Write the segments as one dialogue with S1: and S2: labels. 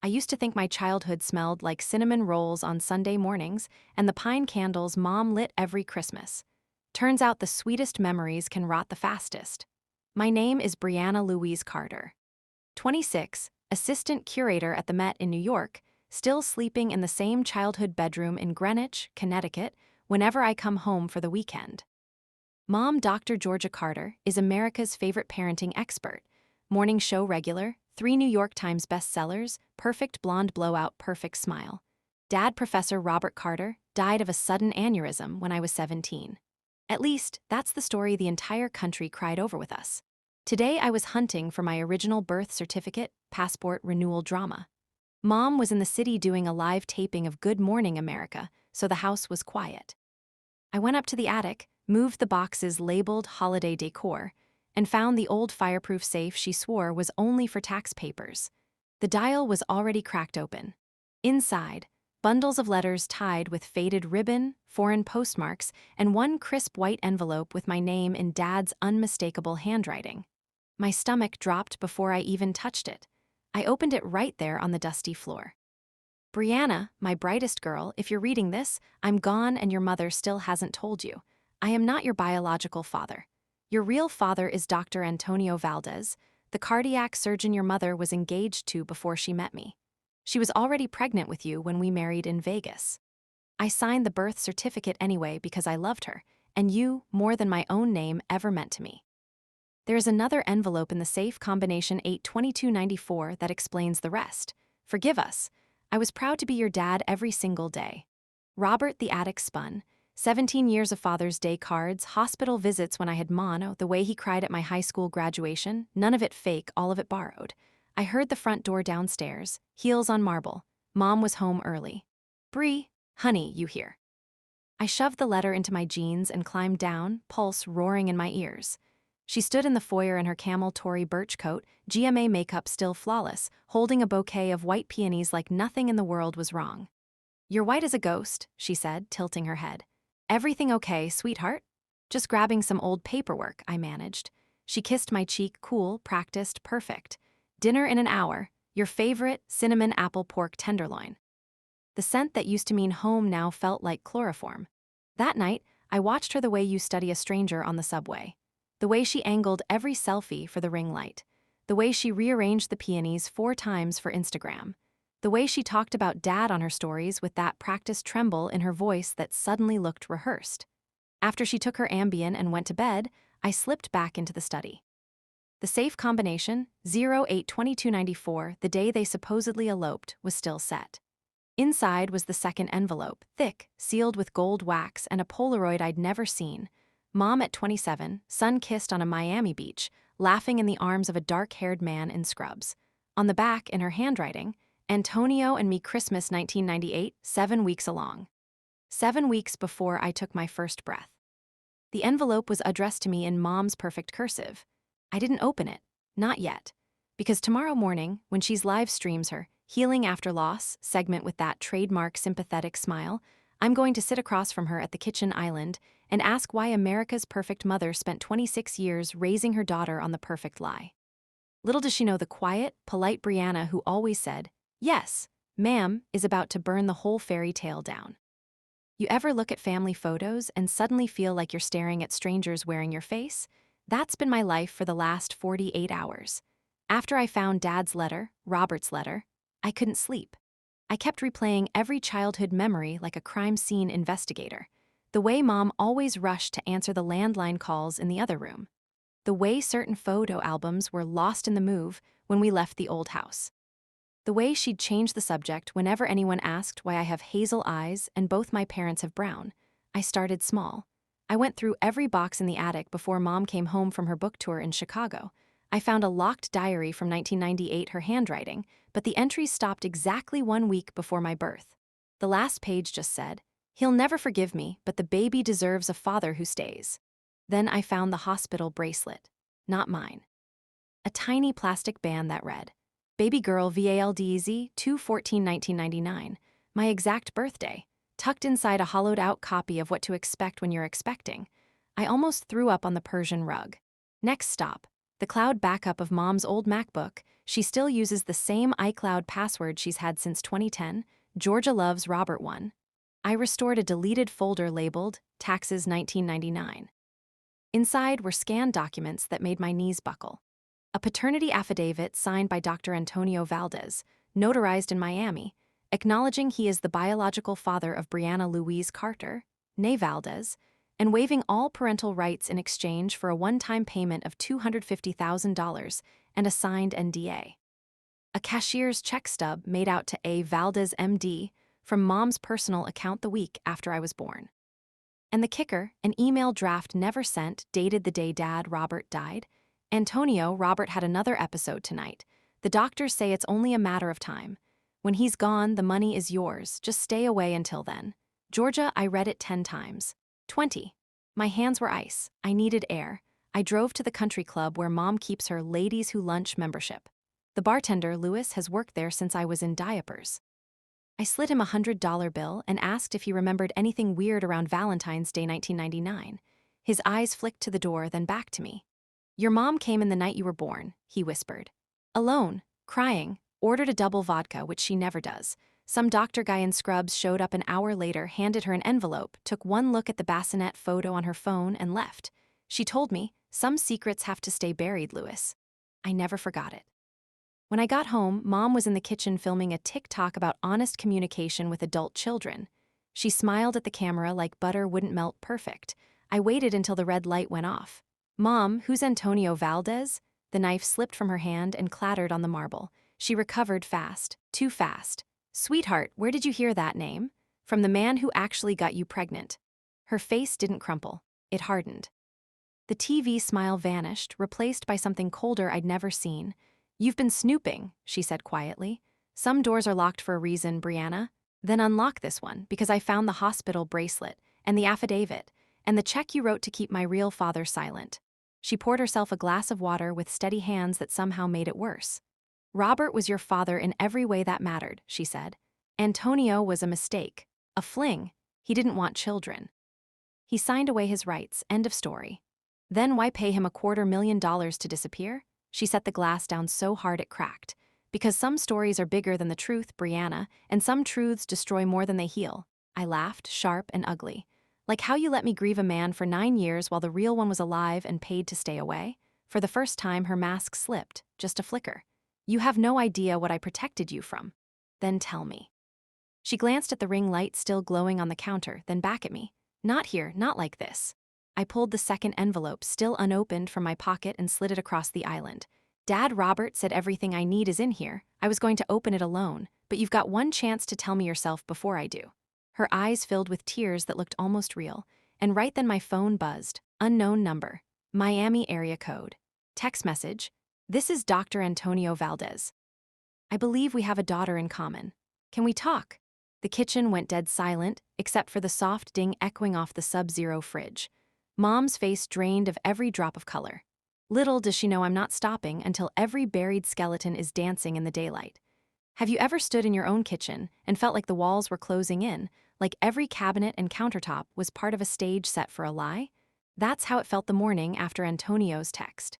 S1: I used to think my childhood smelled like cinnamon rolls on Sunday mornings and the pine candles Mom lit every Christmas. Turns out the sweetest memories can rot the fastest. My name is Brianna Louise Carter. 26, assistant curator at the Met in New York, still sleeping in the same childhood bedroom in Greenwich, Connecticut, whenever I come home for the weekend. Mom, Dr. Georgia Carter, is America's favorite parenting expert, morning show regular, 3 New York Times bestsellers, perfect blonde blowout, perfect smile. Dad, Professor Robert Carter, died of a sudden aneurysm when I was 17. At least, that's the story the entire country cried over with us. Today I was hunting for my original birth certificate, passport renewal drama. Mom was in the city doing a live taping of Good Morning America, so the house was quiet. I went up to the attic, moved the boxes labeled holiday decor, and found the old fireproof safe she swore was only for tax papers. The dial was already cracked open. Inside, bundles of letters tied with faded ribbon, foreign postmarks, and one crisp white envelope with my name in Dad's unmistakable handwriting. My stomach dropped before I even touched it. I opened it right there on the dusty floor. Brianna, my brightest girl, if you're reading this, I'm gone and your mother still hasn't told you. I am not your biological father. Your real father is Dr. Antonio Valdez, the cardiac surgeon your mother was engaged to before she met me. She was already pregnant with you when we married in Vegas. I signed the birth certificate anyway because I loved her, and you, more than my own name, ever meant to me. There is another envelope in the safe, combination 82294, that explains the rest. Forgive us. I was proud to be your dad every single day. Robert the Attic spun. 17 years of Father's Day cards, hospital visits when I had mono, the way he cried at my high school graduation, none of it fake, all of it borrowed. I heard the front door downstairs, heels on marble. Mom was home early. Bree, honey, you here. I shoved the letter into my jeans and climbed down, pulse roaring in my ears. She stood in the foyer in her camel Tory Burch coat, GMA makeup still flawless, holding a bouquet of white peonies like nothing in the world was wrong. You're white as a ghost, she said, tilting her head. Everything okay, sweetheart? Just grabbing some old paperwork, I managed. She kissed my cheek, cool, practiced, perfect. Dinner in an hour, your favorite cinnamon apple pork tenderloin. The scent that used to mean home now felt like chloroform. That night, I watched her the way you study a stranger on the subway. The way she angled every selfie for the ring light. The way she rearranged the peonies 4 times for Instagram. The way she talked about Dad on her stories with that practiced tremble in her voice that suddenly looked rehearsed. After she took her Ambien and went to bed, I slipped back into the study. The safe combination, 082294, the day they supposedly eloped, was still set. Inside was the second envelope, thick, sealed with gold wax and a Polaroid I'd never seen. Mom at 27, sun-kissed on a Miami beach, laughing in the arms of a dark-haired man in scrubs. On the back, in her handwriting, Antonio and me Christmas 1998, 7 weeks along. 7 weeks before I took my first breath. The envelope was addressed to me in Mom's perfect cursive. I didn't open it, not yet, because tomorrow morning, when she's live streams her Healing After Loss segment with that trademark sympathetic smile, I'm going to sit across from her at the kitchen island and ask why America's perfect mother spent 26 years raising her daughter on the perfect lie. Little does she know the quiet, polite Brianna who always said, "Yes, ma'am," is about to burn the whole fairy tale down. You ever look at family photos and suddenly feel like you're staring at strangers wearing your face? That's been my life for the last 48 hours. After I found Dad's letter, Robert's letter, I couldn't sleep. I kept replaying every childhood memory like a crime scene investigator. The way Mom always rushed to answer the landline calls in the other room. The way certain photo albums were lost in the move when we left the old house. The way she'd change the subject whenever anyone asked why I have hazel eyes and both my parents have brown. I started small. I went through every box in the attic before Mom came home from her book tour in Chicago. I found a locked diary from 1998, her handwriting, but the entries stopped exactly 1 week before my birth. The last page just said, "He'll never forgive me, but the baby deserves a father who stays." Then I found the hospital bracelet, not mine. A tiny plastic band that read, "Baby girl VALDZ 2/14/1999, my exact birthday," tucked inside a hollowed-out copy of What to Expect When You're Expecting. I almost threw up on the Persian rug. Next stop, The cloud backup of Mom's old MacBook. She still uses the same iCloud password she's had since 2010. Georgia loves Robert 1. I restored a deleted folder labeled Taxes 1999. Inside were scanned documents that made my knees buckle. A paternity affidavit signed by Dr. Antonio Valdez, notarized in Miami, acknowledging he is the biological father of Brianna Louise Carter, née Valdez, and waiving all parental rights in exchange for a one-time payment of $250,000 and a signed NDA. A cashier's check stub made out to A. Valdez, MD, from Mom's personal account the week after I was born. And the kicker, an email draft never sent, dated the day Dad, Robert, died. Antonio, Robert had another episode tonight. The doctors say it's only a matter of time. When he's gone, the money is yours. Just stay away until then. Georgia, I read it 10 times. 20. My hands were ice. I needed air. I drove to the country club where Mom keeps her Ladies Who Lunch membership. The bartender, Louis, has worked there since I was in diapers. I slid him a $100 bill and asked if he remembered anything weird around Valentine's Day 1999. His eyes flicked to the door, then back to me. Your mom came in the night you were born, he whispered. Alone, crying, ordered a double vodka, which she never does. Some doctor guy in scrubs showed up an hour later, handed her an envelope, took one look at the bassinet photo on her phone, and left. She told me, some secrets have to stay buried, Louis. I never forgot it. When I got home, Mom was in the kitchen filming a TikTok about honest communication with adult children. She smiled at the camera like butter wouldn't melt perfect. I waited until the red light went off. Mom, who's Antonio Valdez? The knife slipped from her hand and clattered on the marble. She recovered fast, too fast. Sweetheart, where did you hear that name? From the man who actually got you pregnant. Her face didn't crumple. It hardened. The TV smile vanished, replaced by something colder I'd never seen. You've been snooping, she said quietly. Some doors are locked for a reason, Brianna. Then unlock this one, because I found the hospital bracelet, and the affidavit, and the check you wrote to keep my real father silent. She poured herself a glass of water with steady hands that somehow made it worse. Robert was your father in every way that mattered, she said. Antonio was a mistake. A fling. He didn't want children. He signed away his rights, end of story. Then why pay him $250,000 to disappear? She set the glass down so hard it cracked. Because some stories are bigger than the truth, Brianna, and some truths destroy more than they heal. I laughed, sharp and ugly. Like how you let me grieve a man for 9 years while the real one was alive and paid to stay away? For the first time, her mask slipped, just a flicker. You have no idea what I protected you from. Then tell me. She glanced at the ring light still glowing on the counter, then back at me. Not here, not like this. I pulled the second envelope, still unopened, from my pocket and slid it across the island. Dad, Robert said everything I need is in here. I was going to open it alone, but you've got one chance to tell me yourself before I do. Her eyes filled with tears that looked almost real, and right then my phone buzzed. Unknown number. Miami area code. Text message. This is Dr. Antonio Valdez. I believe we have a daughter in common. Can we talk? The kitchen went dead silent, except for the soft ding echoing off the sub-zero fridge. Mom's face drained of every drop of color. Little does she know I'm not stopping until every buried skeleton is dancing in the daylight. Have you ever stood in your own kitchen and felt like the walls were closing in, like every cabinet and countertop was part of a stage set for a lie? That's how it felt the morning after Antonio's text.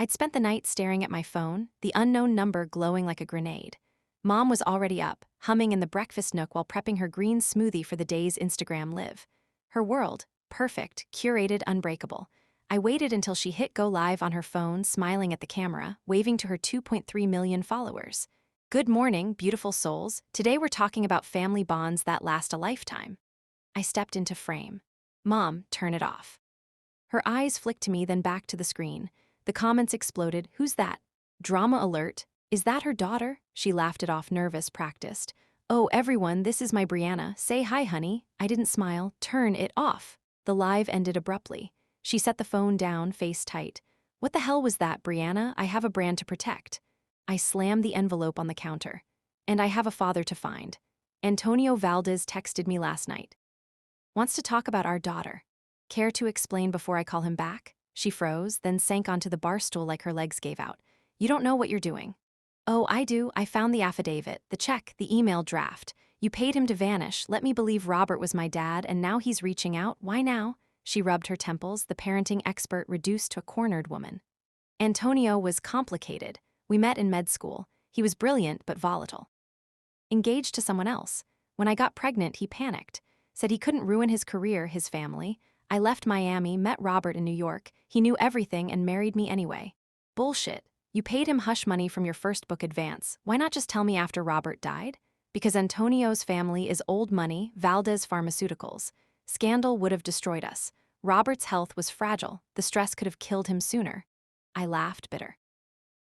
S1: I'd spent the night staring at my phone, the unknown number glowing like a grenade. Mom was already up, humming in the breakfast nook while prepping her green smoothie for the day's Instagram live. Her world, perfect, curated, unbreakable. I waited until she hit go live on her phone, smiling at the camera, waving to her 2.3 million followers. Good morning, beautiful souls. Today we're talking about family bonds that last a lifetime. I stepped into frame. Mom, turn it off. Her eyes flicked to me, then back to the screen. The comments exploded. Who's that? Drama alert. Is that her daughter? She laughed it off, nervous, practiced. Oh, everyone, this is my Brianna. Say hi, honey. I didn't smile. Turn it off. The live ended abruptly. She set the phone down, face tight. What the hell was that, Brianna? I have a brand to protect. I slammed the envelope on the counter. And I have a father to find. Antonio Valdez texted me last night. Wants to talk about our daughter. Care to explain before I call him back? She froze, then sank onto the bar stool like her legs gave out. You don't know what you're doing. Oh, I do. I found the affidavit, the check, the email draft. You paid him to vanish. Let me believe Robert was my dad, and now he's reaching out. Why now? She rubbed her temples, the parenting expert reduced to a cornered woman. Antonio was complicated. We met in med school. He was brilliant but volatile. Engaged to someone else. When I got pregnant, he panicked. Said he couldn't ruin his career, his family. I left Miami, met Robert in New York. He knew everything and married me anyway. Bullshit. You paid him hush money from your first book advance. Why not just tell me after Robert died? Because Antonio's family is old money, Valdez Pharmaceuticals. Scandal would have destroyed us. Robert's health was fragile. The stress could have killed him sooner. I laughed, bitter.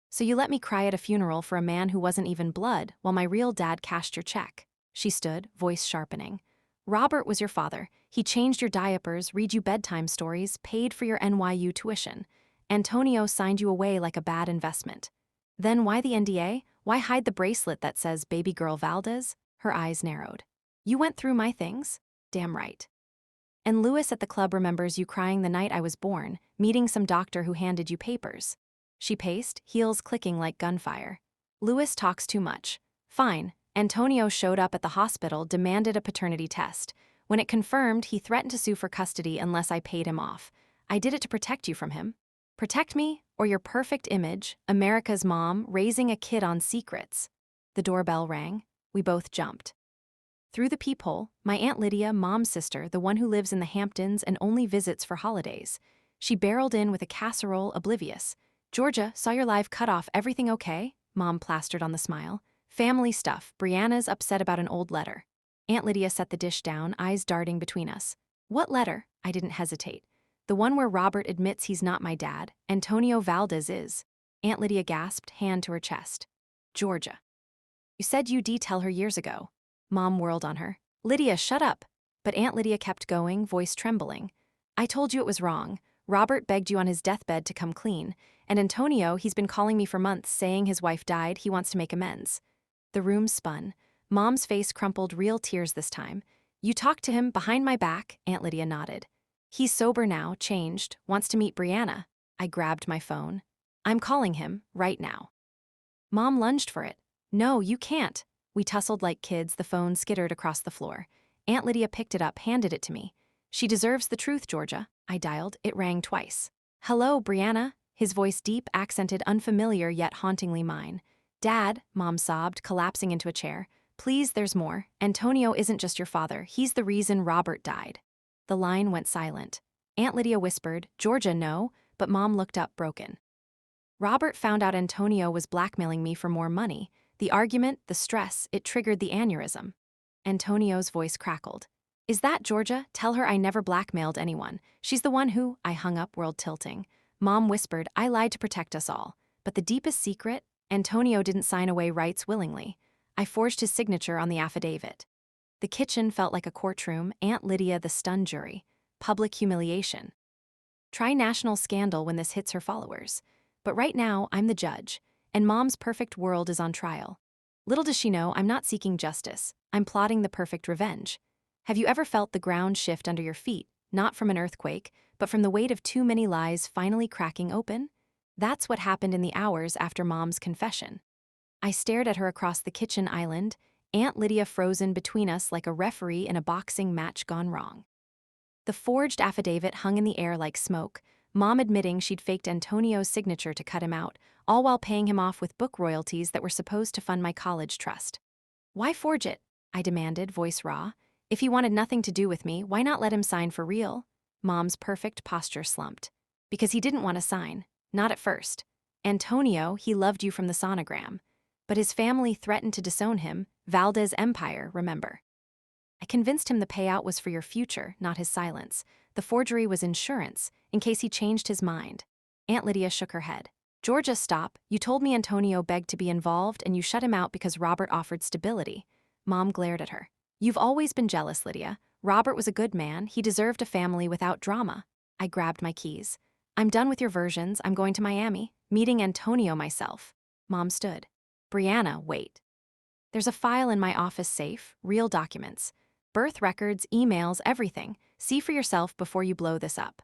S1: So you let me cry at a funeral for a man who wasn't even blood, while my real dad cashed your check. She stood, voice sharpening. Robert was your father. He changed your diapers, read you bedtime stories, paid for your NYU tuition. Antonio signed you away like a bad investment. Then why the NDA? Why hide the bracelet that says Baby Girl Valdez? Her eyes narrowed. You went through my things? Damn right. And Louis at the club remembers you crying the night I was born, meeting some doctor who handed you papers. She paced, heels clicking like gunfire. Louis talks too much. Fine. Antonio showed up at the hospital, demanded a paternity test. When it confirmed, he threatened to sue for custody unless I paid him off. I did it to protect you from him. Protect me, or your perfect image, America's mom, raising a kid on secrets. The doorbell rang. We both jumped. Through the peephole, my Aunt Lydia, Mom's sister, the one who lives in the Hamptons and only visits for holidays. She barreled in with a casserole, oblivious. Georgia, saw your live cutoff, everything okay? Mom plastered on the smile. Family stuff, Brianna's upset about an old letter. Aunt Lydia set the dish down, eyes darting between us. What letter? I didn't hesitate. The one where Robert admits he's not my dad. Antonio Valdez is. Aunt Lydia gasped, hand to her chest. Georgia. You said you'd tell her years ago. Mom whirled on her. Lydia, shut up. But Aunt Lydia kept going, voice trembling. I told you it was wrong. Robert begged you on his deathbed to come clean. And Antonio, he's been calling me for months, saying his wife died, he wants to make amends. The room spun. Mom's face crumpled, real tears this time. You talked to him behind my back, Aunt Lydia nodded. He's sober now, changed, wants to meet Brianna. I grabbed my phone. I'm calling him, right now. Mom lunged for it. No, you can't. We tussled like kids, the phone skittered across the floor. Aunt Lydia picked it up, handed it to me. She deserves the truth, Georgia. I dialed, it rang twice. Hello, Brianna. His voice deep, accented, unfamiliar yet hauntingly mine. Dad, Mom sobbed, collapsing into a chair. Please, there's more. Antonio isn't just your father. He's the reason Robert died. The line went silent. Aunt Lydia whispered, Georgia, no, but Mom looked up, broken. Robert found out Antonio was blackmailing me for more money. The argument, the stress, it triggered the aneurysm. Antonio's voice crackled. Is that Georgia? Tell her I never blackmailed anyone. She's the one who, I hung up, world tilting. Mom whispered, I lied to protect us all. But the deepest secret, Antonio didn't sign away rights willingly. I forged his signature on the affidavit. The kitchen felt like a courtroom, Aunt Lydia the stunned jury. Public humiliation. Try national scandal when this hits her followers. But right now, I'm the judge, and Mom's perfect world is on trial. Little does she know I'm not seeking justice. I'm plotting the perfect revenge. Have you ever felt the ground shift under your feet, not from an earthquake, but from the weight of too many lies finally cracking open? That's what happened in the hours after Mom's confession. I stared at her across the kitchen island, Aunt Lydia frozen between us like a referee in a boxing match gone wrong. The forged affidavit hung in the air like smoke, Mom admitting she'd faked Antonio's signature to cut him out, all while paying him off with book royalties that were supposed to fund my college trust. Why forge it? I demanded, voice raw. If he wanted nothing to do with me, why not let him sign for real? Mom's perfect posture slumped. Because he didn't want to sign. Not at first. Antonio, he loved you from the sonogram. But his family threatened to disown him, Valdez Empire, remember. I convinced him the payout was for your future, not his silence. The forgery was insurance, in case he changed his mind. Aunt Lydia shook her head. Georgia, stop. You told me Antonio begged to be involved and you shut him out because Robert offered stability. Mom glared at her. You've always been jealous, Lydia. Robert was a good man. He deserved a family without drama. I grabbed my keys. I'm done with your versions. I'm going to Miami, meeting Antonio myself. Mom stood. Brianna, wait. There's a file in my office safe, real documents. Birth records, emails, everything. See for yourself before you blow this up.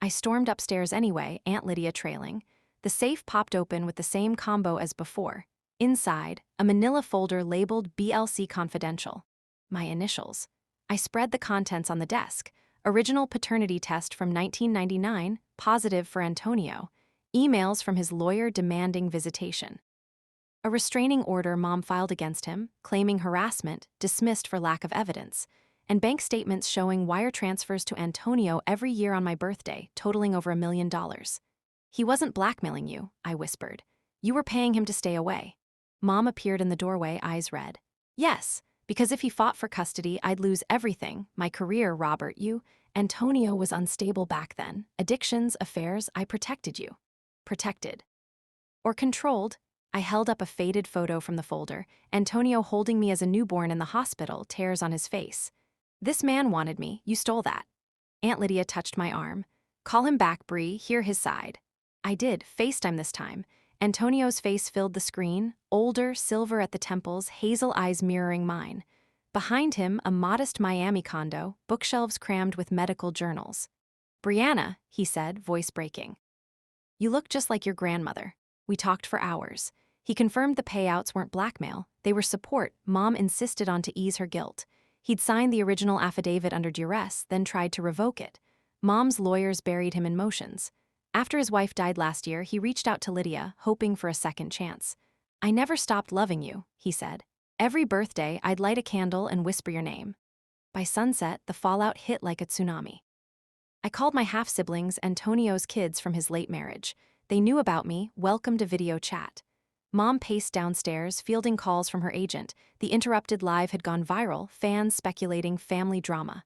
S1: I stormed upstairs anyway, Aunt Lydia trailing. The safe popped open with the same combo as before. Inside, a manila folder labeled BLC Confidential. My initials. I spread the contents on the desk. Original paternity test from 1999, positive for Antonio. emails from his lawyer demanding visitation. A restraining order Mom filed against him, claiming harassment, dismissed for lack of evidence, and bank statements showing wire transfers to Antonio every year on my birthday, totaling over $1 million. He wasn't blackmailing you, I whispered. You were paying him to stay away. Mom appeared in the doorway, eyes red. Yes, because if he fought for custody, I'd lose everything, my career, Robert, you. Antonio was unstable back then. Addictions, affairs, I protected you. Protected. Or controlled. I held up a faded photo from the folder, Antonio holding me as a newborn in the hospital, tears on his face. This man wanted me, you stole that. Aunt Lydia touched my arm. Call him back, Bree, hear his side. I did, FaceTime this time. Antonio's face filled the screen, older, silver at the temples, hazel eyes mirroring mine. Behind him, a modest Miami condo, bookshelves crammed with medical journals. Brianna, he said, voice breaking. You look just like your grandmother. We talked for hours. He confirmed the payouts weren't blackmail, they were support Mom insisted on to ease her guilt. He'd signed the original affidavit under duress, then tried to revoke it. Mom's lawyers buried him in motions. After his wife died last year, he reached out to Lydia, hoping for a second chance. I never stopped loving you, he said. Every birthday, I'd light a candle and whisper your name. By sunset, the fallout hit like a tsunami. I called my half-siblings Antonio's kids from his late marriage. They knew about me, welcomed a video chat. Mom paced downstairs, fielding calls from her agent. The interrupted live had gone viral, fans speculating family drama.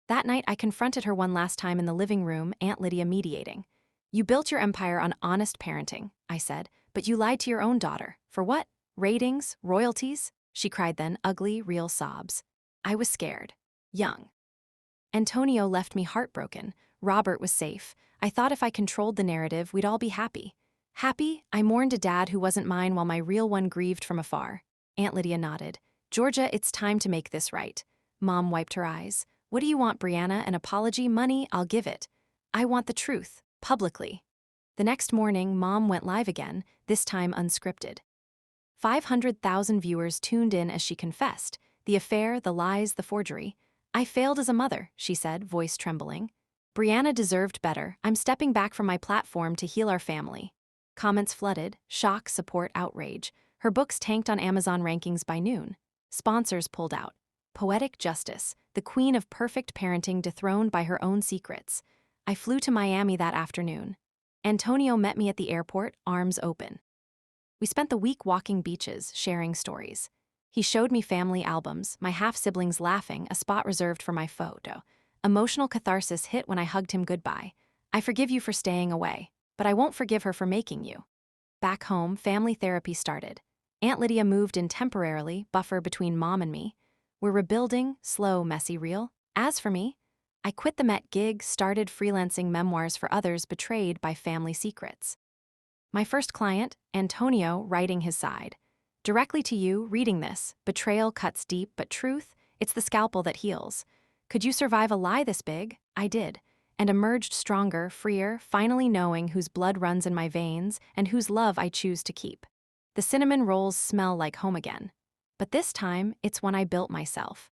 S1: That night, I confronted her one last time in the living room, Aunt Lydia mediating. You built your empire on honest parenting, I said, but you lied to your own daughter. For what? Ratings? Royalties? She cried then, ugly, real sobs. I was scared. Young. Antonio left me heartbroken. Robert was safe. I thought if I controlled the narrative, we'd all be happy. Happy? I mourned a dad who wasn't mine while my real one grieved from afar. Aunt Lydia nodded. Georgia, it's time to make this right. Mom wiped her eyes. What do you want, Brianna? An apology? Money? I'll give it. I want the truth. Publicly. The next morning, Mom went live again, this time unscripted. 500,000 viewers tuned in as she confessed. The affair, the lies, the forgery. I failed as a mother, she said, voice trembling. Brianna deserved better. I'm stepping back from my platform to heal our family. Comments flooded, shock, support, outrage. Her books tanked on Amazon rankings by noon. Sponsors pulled out. Poetic justice, the queen of perfect parenting dethroned by her own secrets. I flew to Miami that afternoon. Antonio met me at the airport, arms open. We spent the week walking beaches, sharing stories. He showed me family albums, my half-siblings laughing, a spot reserved for my photo. Emotional catharsis hit when I hugged him goodbye. I forgive you for staying away, but I won't forgive her for making you. Back home, family therapy started. Aunt Lydia moved in temporarily, buffer between Mom and me. We're rebuilding, slow, messy, real. As for me, I quit the Met gig, started freelancing memoirs for others betrayed by family secrets. My first client, Antonio, writing his side. Directly to you, reading this, betrayal cuts deep, but truth, it's the scalpel that heals. Could you survive a lie this big? I did, and emerged stronger, freer, finally knowing whose blood runs in my veins and whose love I choose to keep. The cinnamon rolls smell like home again. But this time, it's one I built myself.